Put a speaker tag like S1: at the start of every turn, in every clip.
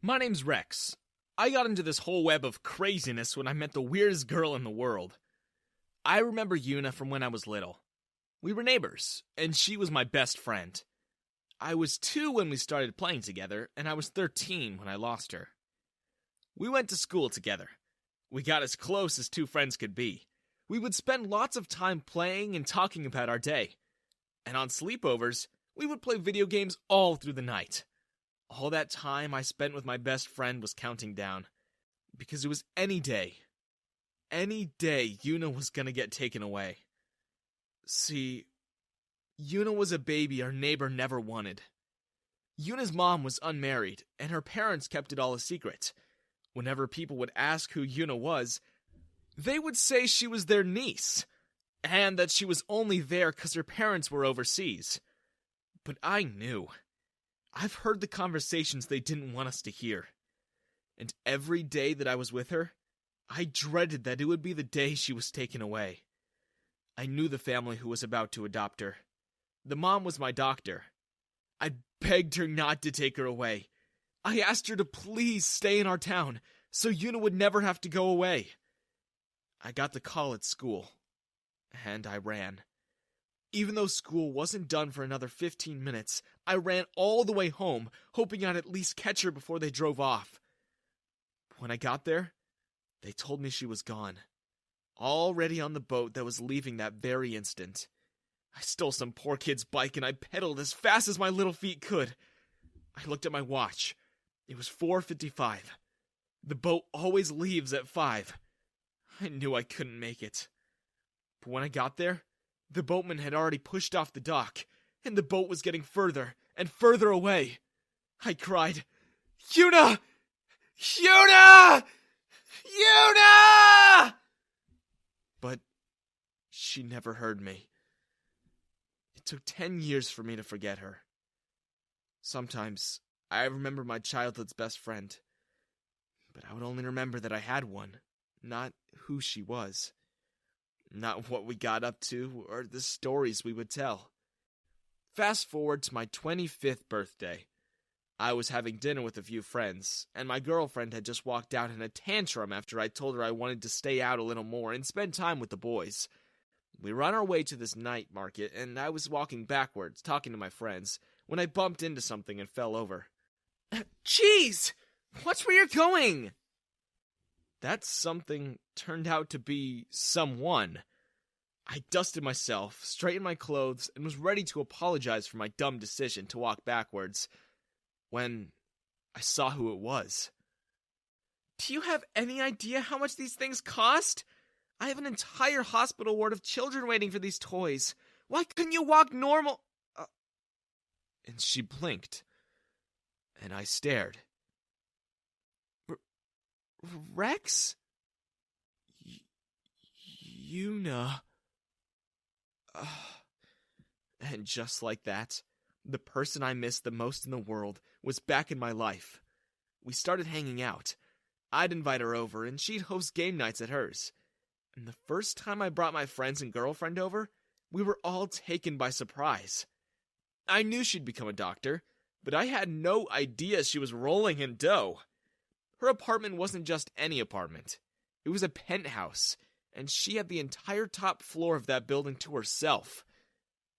S1: My name's Rex. I got into this whole web of craziness when I met the weirdest girl in the world. I remember Yuna from when I was little. We were neighbors, and she was my best friend. I was 2 when we started playing together, and I was 13 when I lost her. We went to school together. We got as close as 2 friends could be. We would spend lots of time playing and talking about our day. And on sleepovers, we would play video games all through the night. All that time I spent with my best friend was counting down. Because it was any day Yuna was gonna get taken away. See, Yuna was a baby our neighbor never wanted. Yuna's mom was unmarried, and her parents kept it all a secret. Whenever people would ask who Yuna was, they would say she was their niece, and that she was only there because her parents were overseas. But I knew. I've heard the conversations they didn't want us to hear. And every day that I was with her, I dreaded that it would be the day she was taken away. I knew the family who was about to adopt her. The mom was my doctor. I begged her not to take her away. I asked her to please stay in our town, so Yuna would never have to go away. I got the call at school, and I ran. Even though school wasn't done for another 15 minutes, I ran all the way home, hoping I'd at least catch her before they drove off. When I got there, they told me she was gone. Already on the boat that was leaving that very instant. I stole some poor kid's bike and I pedaled as fast as my little feet could. I looked at my watch. It was 4:55. The boat always leaves at 5. I knew I couldn't make it. But when I got there, the boatman had already pushed off the dock, and the boat was getting further and further away. I cried, "Yuna! Yuna! Yuna!" But she never heard me. It took 10 years for me to forget her. Sometimes I remember my childhood's best friend, but I would only remember that I had one, not who she was. Not what we got up to, or the stories we would tell. Fast forward to my 25th birthday. I was having dinner with a few friends, and my girlfriend had just walked out in a tantrum after I told her I wanted to stay out a little more and spend time with the boys. We were on our way to this night market, and I was walking backwards, talking to my friends, when I bumped into something and fell over. "Jeez! Watch where you're going!" That something turned out to be someone. I dusted myself, straightened my clothes, and was ready to apologize for my dumb decision to walk backwards, when I saw who it was. "Do you have any idea how much these things cost? I have an entire hospital ward of children waiting for these toys. Why couldn't you walk normal?" And she blinked, and I stared. "Rex? Yuna." And just like that, the person I missed the most in the world was back in my life. We started hanging out. I'd invite her over, and she'd host game nights at hers. And the first time I brought my friends and girlfriend over, we were all taken by surprise. I knew she'd become a doctor, but I had no idea she was rolling in dough. Her apartment wasn't just any apartment. It was a penthouse, and she had the entire top floor of that building to herself.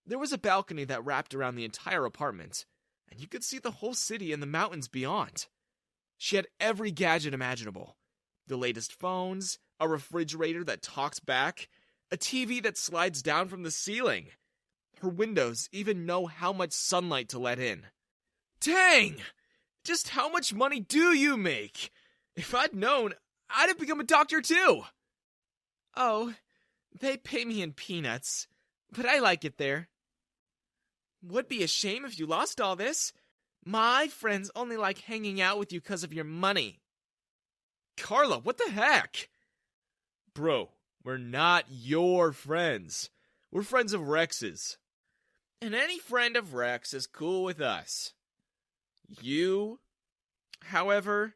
S1: There was a balcony that wrapped around the entire apartment, and you could see the whole city and the mountains beyond. She had every gadget imaginable. The latest phones, a refrigerator that talks back, a TV that slides down from the ceiling. Her windows even know how much sunlight to let in. Dang! Just how much money do you make? If I'd known, I'd have become a doctor too. Oh, they pay me in peanuts, but I like it there. Would be a shame if you lost all this. My friends only like hanging out with you because of your money. Carla, what the heck? Bro, we're not your friends. We're friends of Rex's. And any friend of Rex is cool with us. You, however...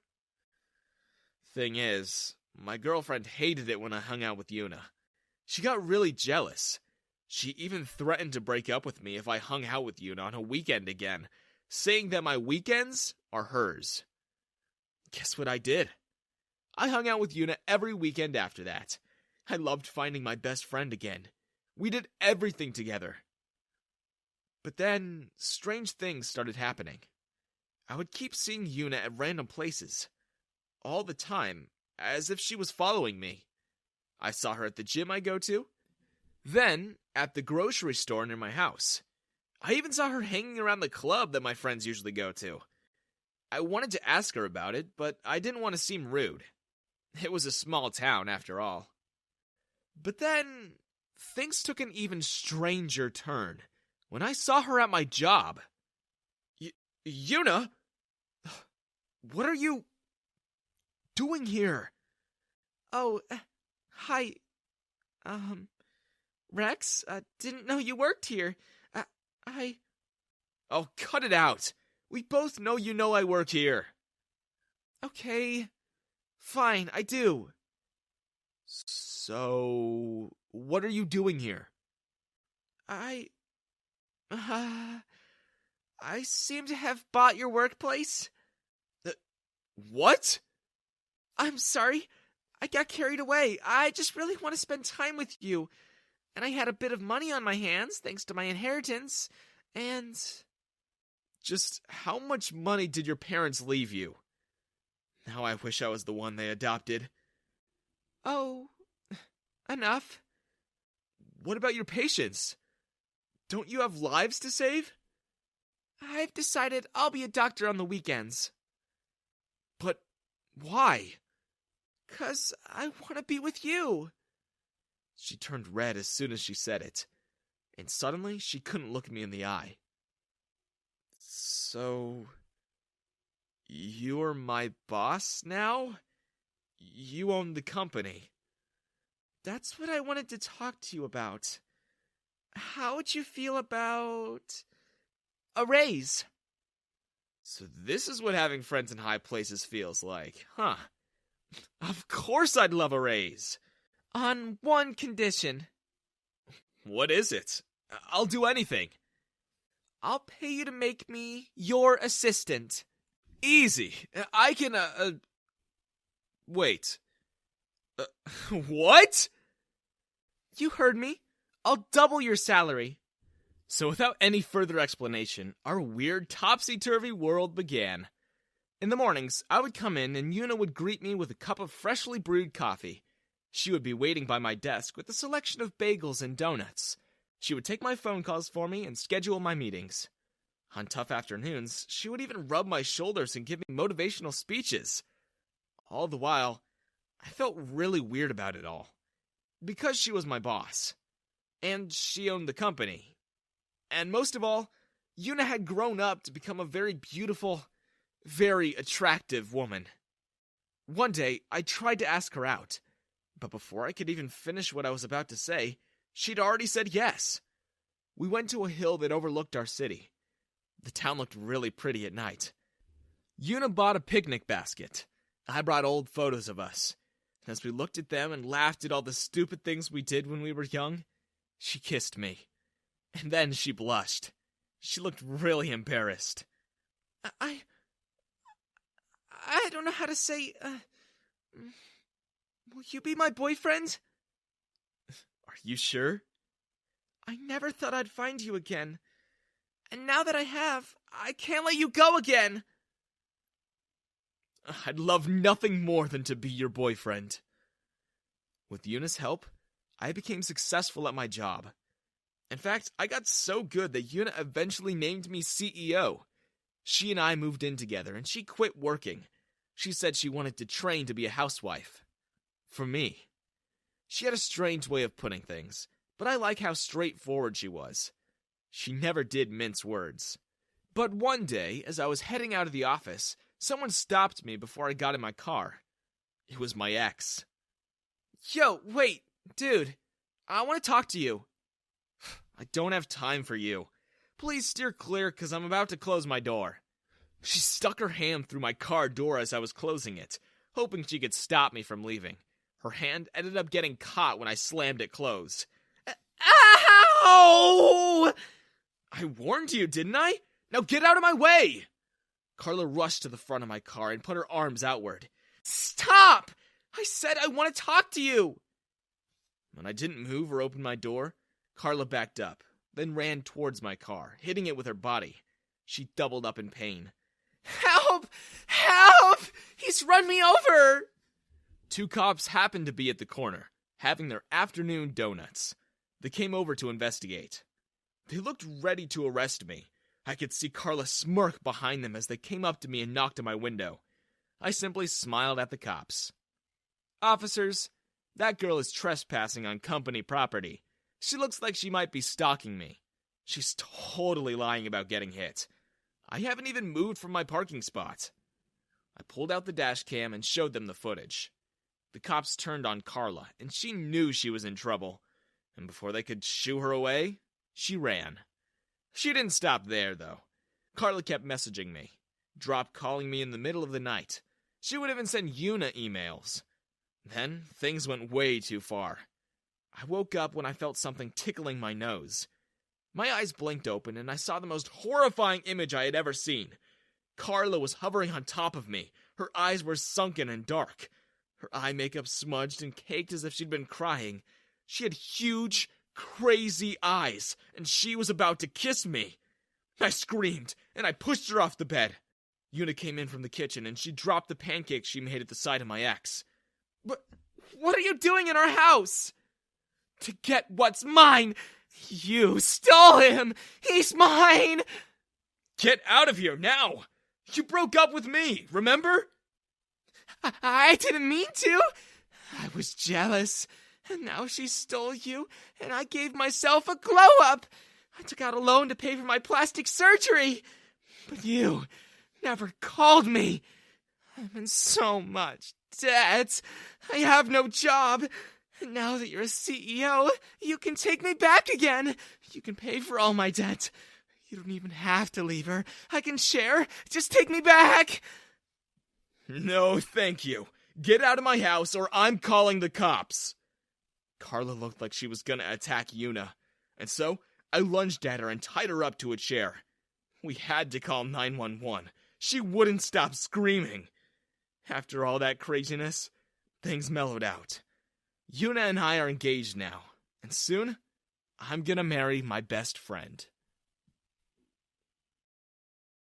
S1: Thing is, my girlfriend hated it when I hung out with Yuna. She got really jealous. She even threatened to break up with me if I hung out with Yuna on a weekend again, saying that my weekends are hers. Guess what I did? I hung out with Yuna every weekend after that. I loved finding my best friend again. We did everything together. But then, strange things started happening. I would keep seeing Yuna at random places. All the time, as if she was following me. I saw her at the gym I go to. Then, at the grocery store near my house. I even saw her hanging around the club that my friends usually go to. I wanted to ask her about it, but I didn't want to seem rude. It was a small town, after all. But then, things took an even stranger turn when I saw her at my job. Yuna? What are you doing here?
S2: Oh, hi. Rex, didn't know you worked here.
S1: Oh, cut it out. We both know you know I work here.
S2: Okay. Fine, I do.
S1: So, what are you doing here?
S2: I seem to have bought your workplace.
S1: What?
S2: I'm sorry. I got carried away. I just really want to spend time with you. And I had a bit of money on my hands, thanks to my inheritance, and...
S1: Just how much money did your parents leave you? Now I wish I was the one they adopted.
S2: Oh, enough.
S1: What about your patients? Don't you have lives to save?
S2: I've decided I'll be a doctor on the weekends.
S1: But why?
S2: 'Cause I want to be with you.
S1: She turned red as soon as she said it, and suddenly she couldn't look me in the eye. So, you're my boss now? You own the company.
S2: That's what I wanted to talk to you about. How would you feel about a raise?
S1: So this is what having friends in high places feels like, huh? Of course I'd love a raise.
S2: On one condition.
S1: What is it? I'll do anything.
S2: I'll pay you to make me your assistant.
S1: Easy. I can, Wait. What?
S2: You heard me. I'll double your salary.
S1: So without any further explanation, our weird topsy-turvy world began. In the mornings, I would come in and Yuna would greet me with a cup of freshly brewed coffee. She would be waiting by my desk with a selection of bagels and donuts. She would take my phone calls for me and schedule my meetings. On tough afternoons, she would even rub my shoulders and give me motivational speeches. All the while, I felt really weird about it all. Because she was my boss. And she owned the company. And most of all, Yuna had grown up to become a very beautiful, very attractive woman. One day, I tried to ask her out. But before I could even finish what I was about to say, she'd already said yes. We went to a hill that overlooked our city. The town looked really pretty at night. Yuna bought a picnic basket. I brought old photos of us. As we looked at them and laughed at all the stupid things we did when we were young, she kissed me. And then she blushed. She looked really embarrassed.
S2: I don't know how to say, will you be my boyfriend?
S1: Are you sure?
S2: I never thought I'd find you again. And now that I have, I can't let you go again.
S1: I'd love nothing more than to be your boyfriend. With Yuna's help, I became successful at my job. In fact, I got so good that Yuna eventually named me CEO. She and I moved in together, and she quit working. She said she wanted to train to be a housewife. For me. She had a strange way of putting things, but I like how straightforward she was. She never did mince words. But one day, as I was heading out of the office, someone stopped me before I got in my car. It was my ex.
S2: Yo, wait, dude. I want to talk to you.
S1: I don't have time for you. Please steer clear, because I'm about to close my door. She stuck her hand through my car door as I was closing it, hoping she could stop me from leaving. Her hand ended up getting caught when I slammed it closed.
S2: Ow!
S1: I warned you, didn't I? Now get out of my way! Carla rushed to the front of my car and put her arms outward.
S2: Stop! I said I want to talk to you!
S1: When I didn't move or open my door, Carla backed up, then ran towards my car, hitting it with her body. She doubled up in pain.
S2: Help! Help! He's run me over!
S1: 2 cops happened to be at the corner, having their afternoon donuts. They came over to investigate. They looked ready to arrest me. I could see Carla smirk behind them as they came up to me and knocked on my window. I simply smiled at the cops. "Officers, that girl is trespassing on company property. She looks like she might be stalking me. She's totally lying about getting hit. I haven't even moved from my parking spot." I pulled out the dash cam and showed them the footage. The cops turned on Carla, and she knew she was in trouble. And before they could shoo her away, she ran. She didn't stop there, though. Carla kept messaging me, dropped calling me in the middle of the night. She would even send Una emails. Then, things went way too far. I woke up when I felt something tickling my nose. My eyes blinked open, and I saw the most horrifying image I had ever seen. Carla was hovering on top of me. Her eyes were sunken and dark. Her eye makeup smudged and caked as if she'd been crying. She had huge, crazy eyes, and she was about to kiss me. I screamed, and I pushed her off the bed. Una came in from the kitchen, and she dropped the pancakes she made at the sight of my ex.
S2: What are you doing in our house?
S1: To get what's mine!
S2: You stole him! He's mine!
S1: Get out of here, now! You broke up with me, remember?
S2: I didn't mean to. I was jealous. And now she stole you, and I gave myself a glow-up. I took out a loan to pay for my plastic surgery. But you never called me. I'm in so much debt. I have no job. And now that you're a CEO, you can take me back again. You can pay for all my debt. You don't even have to leave her. I can share. Just take me back.
S1: No, thank you. Get out of my house or I'm calling the cops. Carla looked like she was gonna attack Una, and so I lunged at her and tied her up to a chair. We had to call 911. She wouldn't stop screaming. After all that craziness, things mellowed out. Una and I are engaged now, and soon, I'm gonna marry my best friend.